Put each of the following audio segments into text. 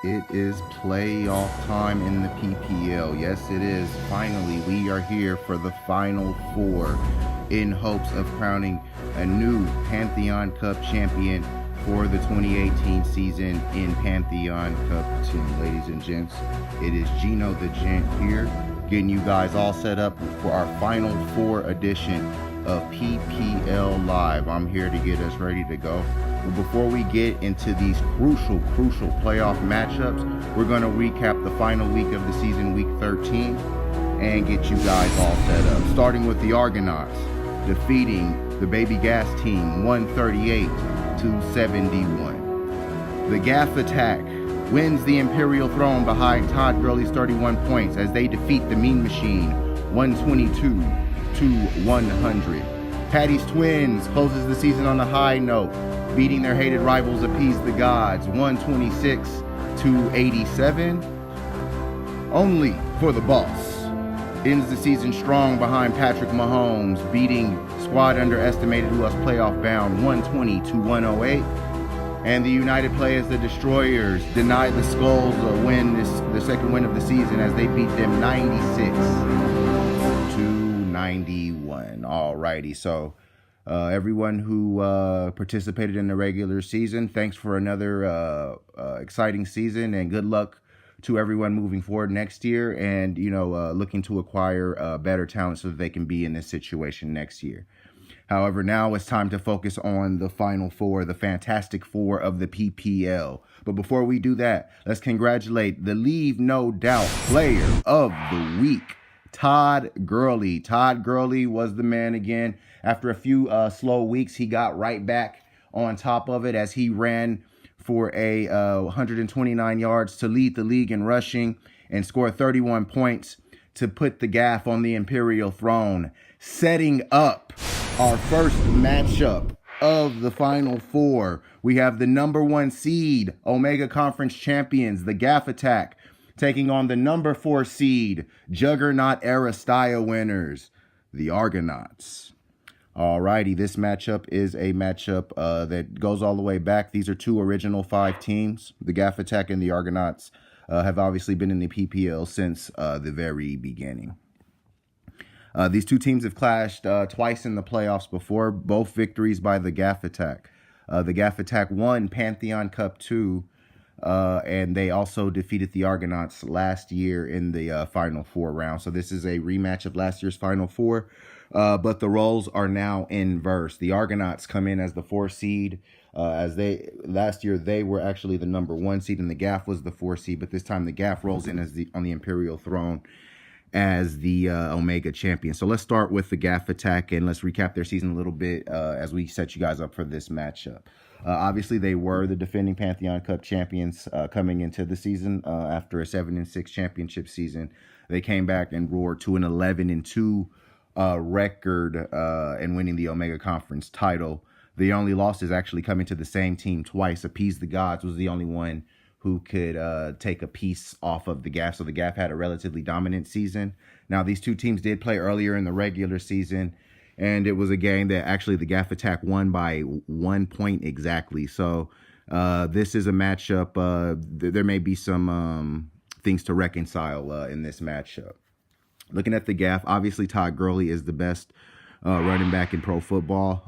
It is playoff time in the PPL. Yes, it is. Finally, we are here for the Final Four in hopes of crowning a new Pantheon Cup champion for the 2018 season in Pantheon Cup 10. Ladies and gents, it is Gino the Gent here, getting you guys all set up for our Final Four edition of PPL Live. I'm here to get us ready to go. But before we get into these crucial playoff matchups, we're going to recap the final week of the season, week 13, and get you guys all set up. Starting with the Argonauts, defeating the Baby Gas team 138-71. The Gaff Attack wins the Imperial Throne behind Todd Gurley's 31 points as they defeat the Mean Machine 122-100. Patty's Twins closes the season on a high note, beating their hated rivals Appease the Gods 126-87. Only for the Boss ends the season strong behind Patrick Mahomes, beating squad underestimated who was playoff bound 120-108. And the United Players, the Destroyers, denied the Skulls a win, the second win of the season, as they beat them 96-91. Alrighty, so everyone who participated in the regular season, thanks for another exciting season, and good luck to everyone moving forward next year, and looking to acquire better talent so that they can be in this situation next year. However, now it's time to focus on the Final Four, the Fantastic Four of the PPL. But before we do that, let's congratulate the Leave No Doubt Player of the Week, Todd Gurley. Todd Gurley was the man again. After a few slow weeks, he got right back on top of it as he ran for a 129 yards to lead the league in rushing and score 31 points to put the Gaff on the Imperial Throne, setting up our first matchup of the Final Four. We have the number 1 seed, Omega Conference champions, the Gaff Attack, taking on the number 4 seed, Juggernaut Era Style winners, the Argonauts. Alrighty, this matchup is a matchup that goes all the way back. These are two original 5 teams. The Gaff Attack and the Argonauts have obviously been in the PPL since the very beginning. These two teams have clashed twice in the playoffs before, both victories by the Gaff Attack. The Gaff Attack won Pantheon Cup 2, and they also defeated the Argonauts last year in the Final Four round. So this is a rematch of last year's Final Four, but the roles are now inverse. The Argonauts come in as the 4 seed, as last year they were actually the number 1 seed, and the Gaff was the 4 seed. But this time the Gaff rolls in as on the Imperial Throne as the Omega champion. So let's start with the Gaff Attack and let's recap their season a little bit as we set you guys up for this matchup. Obviously, they were the defending Pantheon Cup champions coming into the season after a 7-6 championship season. They came back and roared to an 11-2 record and winning the Omega Conference title. The only loss is actually coming to the same team twice. Appease the Gods was the only one who could take a piece off of the Gaff. So the Gaff had a relatively dominant season. Now, these two teams did play earlier in the regular season, and it was a game that actually the Gaff Attack won by 1 point exactly. So this is a matchup. There may be some things to reconcile in this matchup. Looking at the Gaff, obviously Todd Gurley is the best running back in pro football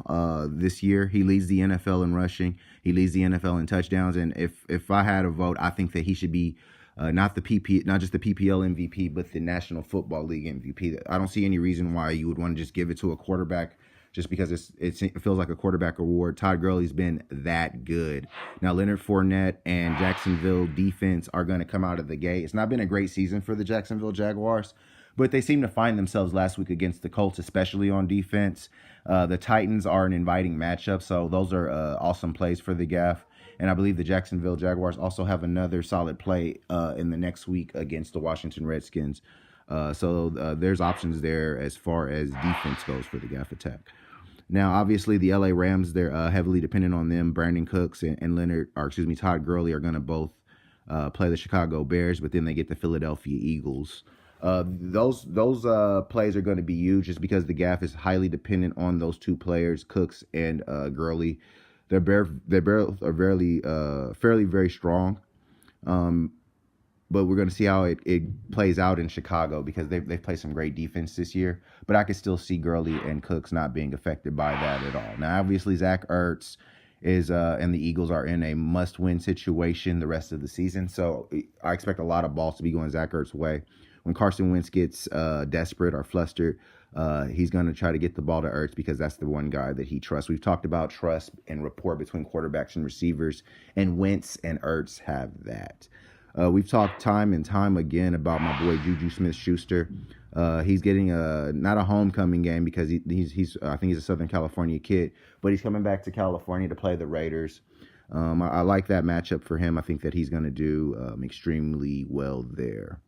this year. He leads the NFL in rushing. He leads the NFL in touchdowns. And if I had a vote, I think that he should be not just the PPL MVP, but the National Football League MVP. I don't see any reason why you would want to just give it to a quarterback just because it feels like a quarterback award. Todd Gurley's been that good. Now, Leonard Fournette and Jacksonville defense are going to come out of the gate. It's not been a great season for the Jacksonville Jaguars, but they seem to find themselves last week against the Colts, especially on defense. The Titans are an inviting matchup, so those are awesome plays for the Gaff. And I believe the Jacksonville Jaguars also have another solid play in the next week against the Washington Redskins. So there's options there as far as defense goes for the Gaff Attack. Now, obviously, the LA Rams, they're heavily dependent on them. Brandon Cooks and Todd Gurley are going to both play the Chicago Bears, but then they get the Philadelphia Eagles. Those plays are going to be huge just because the Gaff is highly dependent on those two players, Cooks and Gurley. They both are fairly very strong. But we're going to see how it plays out in Chicago because they've played some great defense this year. But I could still see Gurley and Cooks not being affected by that at all. Now, obviously, Zach Ertz is and the Eagles are in a must-win situation the rest of the season. So I expect a lot of balls to be going Zach Ertz's way. When Carson Wentz gets desperate or flustered, he's going to try to get the ball to Ertz because that's the one guy that he trusts. We've talked about trust and rapport between quarterbacks and receivers, and Wentz and Ertz have that. We've talked time and time again about my boy Juju Smith-Schuster. He's getting not a homecoming game because he's I think he's a Southern California kid, but he's coming back to California to play the Raiders. I like that matchup for him. I think that he's going to do extremely well there.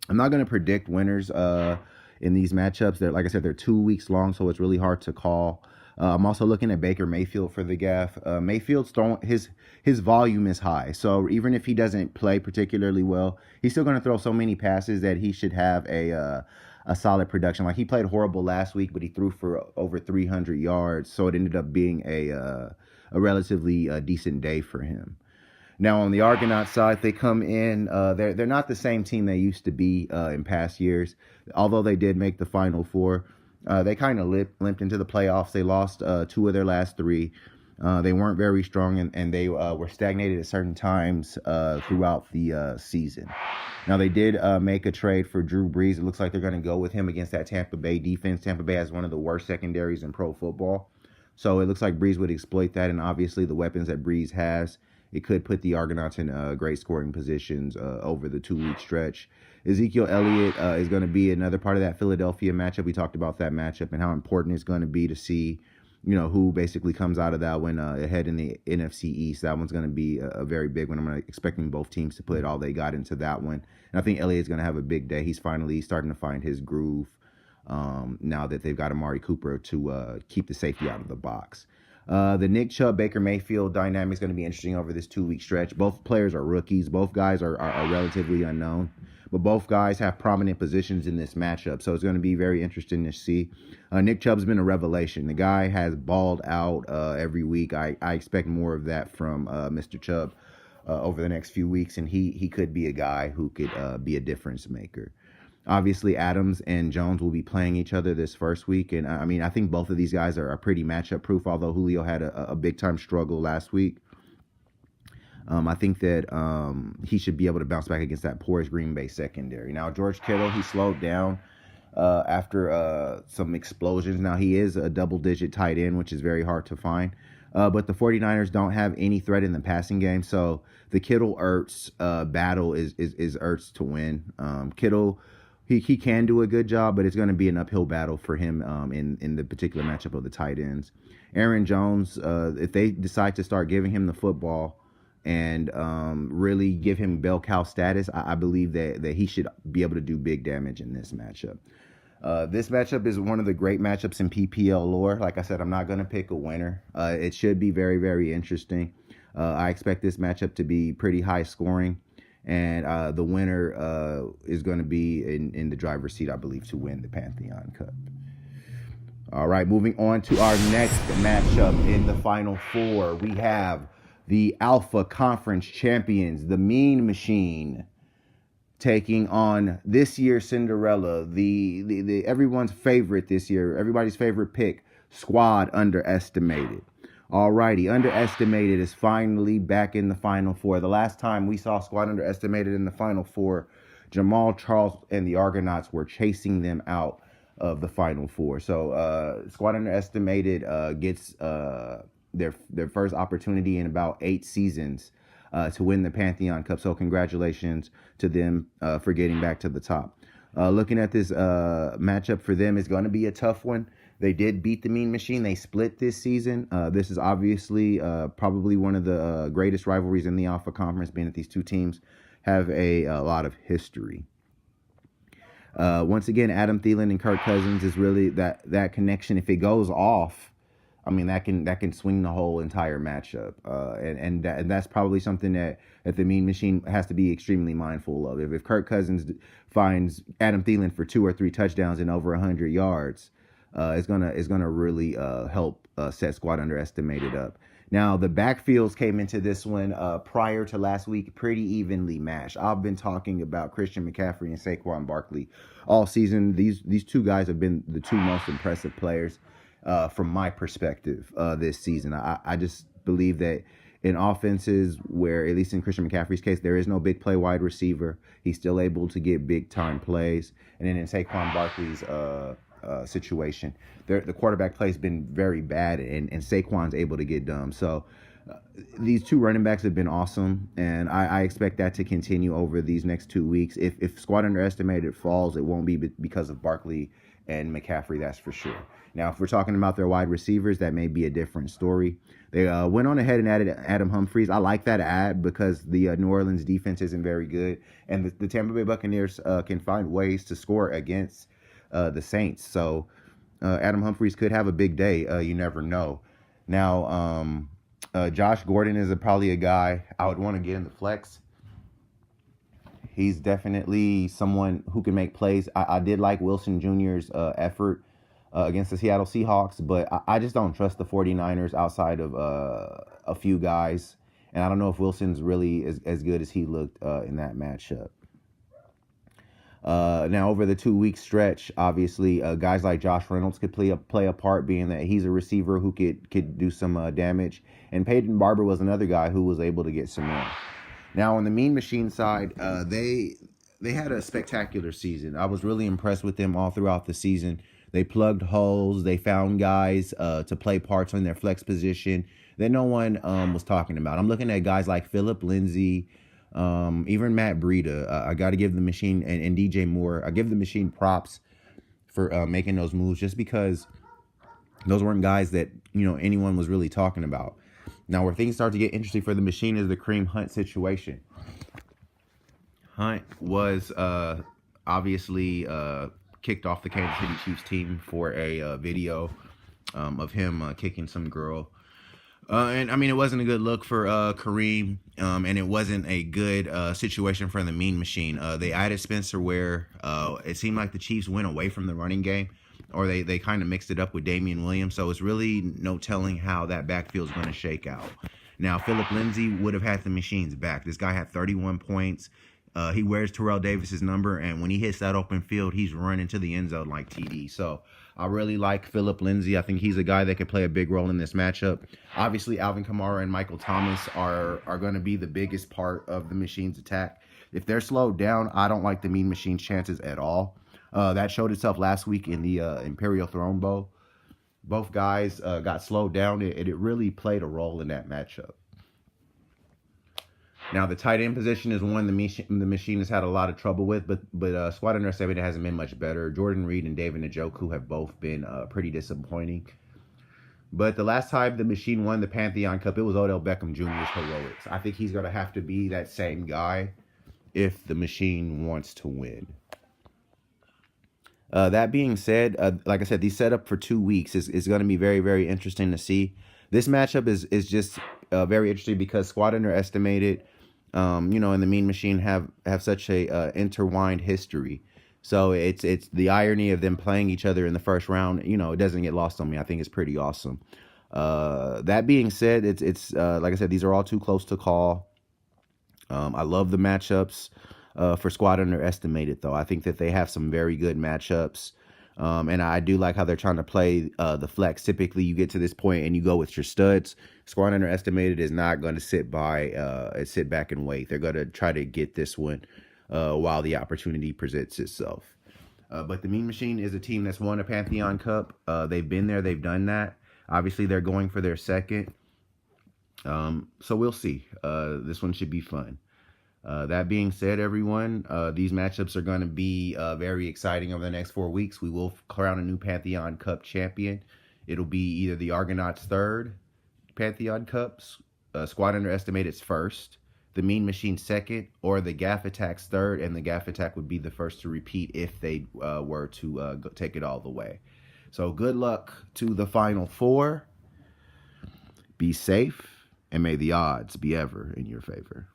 I'm not going to predict winners in these matchups. Like I said, they're 2 weeks long, so it's really hard to call. I'm also looking at Baker Mayfield for the gaff. Mayfield's his volume is high, so even if he doesn't play particularly well, he's still going to throw so many passes that he should have a solid production. Like he played horrible last week, but he threw for over 300 yards, so it ended up being a relatively decent day for him. Now on the Argonaut side, they come in. They're not the same team they used to be in past years, although they did make the Final Four. They kind of limped into the playoffs. They lost 2 of their last 3. They weren't very strong, and they were stagnated at certain times throughout the season. Now, they did make a trade for Drew Brees. It looks like they're going to go with him against that Tampa Bay defense. Tampa Bay has one of the worst secondaries in pro football. So it looks like Brees would exploit that, and obviously the weapons that Brees has, it could put the Argonauts in great scoring positions over the 2-week stretch. Ezekiel Elliott is going to be another part of that Philadelphia matchup. We talked about that matchup and how important it's going to be to see, who basically comes out of that one ahead in the NFC East. That one's going to be a very big one. I'm expecting both teams to put all they got into that one. And I think Elliott's going to have a big day. He's finally starting to find his groove now that they've got Amari Cooper to keep the safety out of the box. The Nick Chubb, Baker Mayfield dynamic is going to be interesting over this 2-week stretch. Both players are rookies. Both guys are relatively unknown. But both guys have prominent positions in this matchup, so it's going to be very interesting to see. Nick Chubb's been a revelation. The guy has balled out every week. I expect more of that from Mr. Chubb over the next few weeks, and he could be a guy who could be a difference maker. Obviously, Adams and Jones will be playing each other this first week, and I think both of these guys are pretty matchup proof, although Julio had a big-time struggle last week. I think that he should be able to bounce back against that porous Green Bay secondary. Now, George Kittle, he slowed down after some explosions. Now, he is a double-digit tight end, which is very hard to find. But the 49ers don't have any threat in the passing game, so the Kittle-Ertz battle is Ertz to win. Kittle, he can do a good job, but it's going to be an uphill battle for him in the particular matchup of the tight ends. Aaron Jones, if they decide to start giving him the football and really give him bell cow status, I believe that he should be able to do big damage in this matchup. This matchup is one of the great matchups in PPL lore. Like I said, I'm not going to pick a winner. It should be very, very interesting. I expect this matchup to be pretty high scoring, and the winner is going to be in the driver's seat, I believe, to win the Pantheon Cup. All right, moving on to our next matchup in the Final Four. We have the Alpha Conference champions, the Mean Machine, taking on this year's Cinderella, the everyone's favorite this year, everybody's favorite pick, Squad Underestimated. Alrighty, Underestimated is finally back in the Final Four. The last time we saw Squad Underestimated in the Final Four, Jamal Charles and the Argonauts were chasing them out of the Final Four. So Squad Underestimated gets their first opportunity in about 8 seasons to win the Pantheon Cup. So congratulations to them for getting back to the top. Looking at this matchup for them is going to be a tough one. They did beat the Mean Machine. They split this season. This is obviously probably one of the greatest rivalries in the Alpha Conference, being that these two teams have a lot of history. Once again, Adam Thielen and Kirk Cousins is really that connection. If it goes off, I mean, that can swing the whole entire matchup, and that's probably something that the Mean Machine has to be extremely mindful of. If Kirk Cousins finds Adam Thielen for 2 or 3 touchdowns and over 100 yards, it's gonna really help set Squad Underestimated up. Now, the backfields came into this one prior to last week pretty evenly matched. I've been talking about Christian McCaffrey and Saquon Barkley all season. These two guys have been the two most impressive players from my perspective this season. I just believe that in offenses where, at least in Christian McCaffrey's case, there is no big play wide receiver, he's still able to get big time plays. And then in Saquon Barkley's situation, the quarterback play has been very bad, and Saquon's able to get dumb. So these two running backs have been awesome, and I expect that to continue over these next 2 weeks. If squad underestimated falls, it won't be because of Barkley and McCaffrey, that's for sure. Now, if we're talking about their wide receivers, that may be a different story. They went on ahead and added Adam Humphries. I like that ad because the New Orleans defense isn't very good, and the Tampa Bay Buccaneers can find ways to score against the Saints. So Adam Humphries could have a big day. You never know. Now, Josh Gordon is probably a guy I would want to get in the flex. He's definitely someone who can make plays. I did like Wilson Jr.'s effort against the Seattle Seahawks, but I just don't trust the 49ers outside of a few guys. And I don't know if Wilson's really as good as he looked in that matchup. Now, over the 2 week stretch, obviously, guys like Josh Reynolds could play a part, being that he's a receiver who could do some damage. And Peyton Barber was another guy who was able to get some run. Now, on the Mean Machine side, they had a spectacular season. I was really impressed with them all throughout the season. They plugged holes. They found guys to play parts in their flex position that no one was talking about. I'm looking at guys like Phillip Lindsay, even Matt Breida. I got to give the Machine and DJ Moore, I give the Machine props for making those moves, just because those weren't guys that anyone was really talking about. Now, where things start to get interesting for the Machine is the Kareem Hunt situation. Hunt was obviously kicked off the Kansas City Chiefs team for a video of him kicking some girl. And I mean, it wasn't a good look for Kareem, and it wasn't a good situation for the Mean Machine. They added Spencer Ware. It seemed like the Chiefs went away from the running game, or they kind of mixed it up with Damian Williams. So it's really no telling how that backfield is going to shake out. Now, Phillip Lindsay would have had the Machine's back. This guy had 31 points. He wears Terrell Davis's number, and when he hits that open field, he's running to the end zone like TD. So I really like Phillip Lindsay. I think he's a guy that can play a big role in this matchup. Obviously, Alvin Kamara and Michael Thomas are going to be the biggest part of the Machine's attack. If they're slowed down, I don't like the Mean Machine's chances at all. That showed itself last week in the Imperial Throne Bowl. Both guys got slowed down, and it really played a role in that matchup. Now, the tight end position is one the Machine has had a lot of trouble with, but squad underestimated hasn't been much better. Jordan Reed and David Njoku have both been pretty disappointing. But the last time the Machine won the Pantheon Cup, it was Odell Beckham Jr.'s heroics. I think he's going to have to be that same guy if the Machine wants to win. That being said, like I said, these set up for 2 weeks is going to be very, very interesting to see. This matchup is just very interesting because squad underestimated, and the Mean Machine have such a intertwined history. So it's the irony of them playing each other in the first round. It doesn't get lost on me. I think it's pretty awesome. That being said, it's like I said, these are all too close to call. I love the matchups. For squad underestimated, though, I think that they have some very good matchups, and I do like how they're trying to play the flex. Typically, you get to this point and you go with your studs. Squad underestimated is not going to sit back and wait. They're going to try to get this one while the opportunity presents itself. But the Mean Machine is a team that's won a Pantheon Cup. They've been there, they've done that. Obviously, they're going for their second. So we'll see. This one should be fun. That being said, everyone, these matchups are going to be very exciting over the next 4 weeks. We will crown a new Pantheon Cup champion. It'll be either the Argonauts' third Pantheon Cups, squad underestimated's first, the Mean Machine second, or the Gaff Attack's third, and the Gaff Attack would be the first to repeat if they were to take it all the way. So good luck to the Final Four. Be safe, and may the odds be ever in your favor.